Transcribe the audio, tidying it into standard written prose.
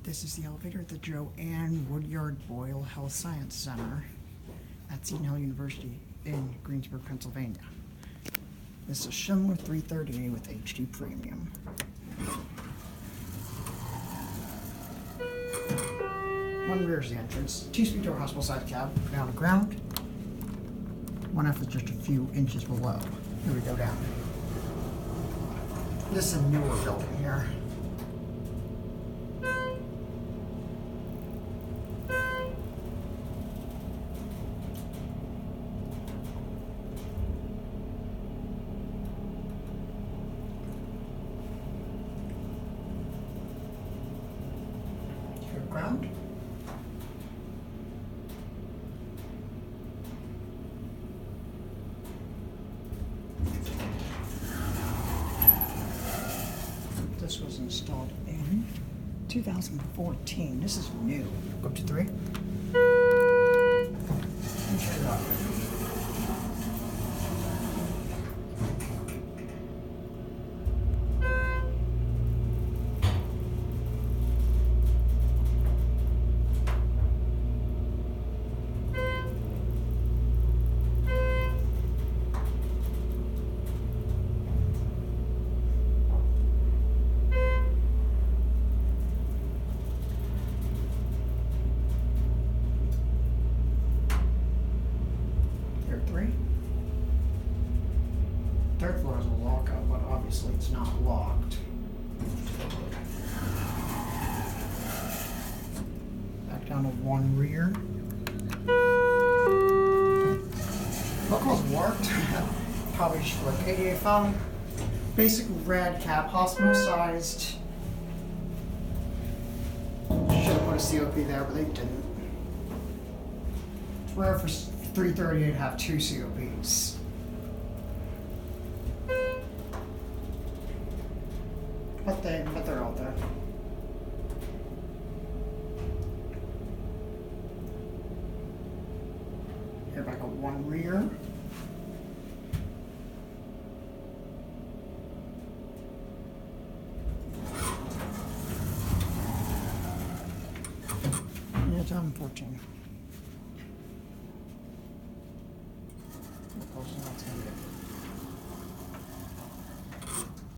This is the elevator at the JoAnne Woodyard Boyle Health Science Center at Seton University in Greensburg, Pennsylvania. This is a Schindler 330A with HD Premium. One rear is the entrance, 2-speed door hospital side cab, down to ground. One F is just a few inches below. Here we go down. This is a newer building here. Here, ground. This was installed in 2014. This is new. Go up to 3. And shut it off. Here, 3. Third floor is a lockout, but obviously it's not locked. Back down to 1 rear. Locals worked. Probably just for like ADA found. Basic red cap, hospital sized. Should have put a COP there, but they didn't. It's rare for 330 to have 2 COPs. But they're out there. Here back up 1 rear. Yeah, it's on 14. Close enough, it's gonna be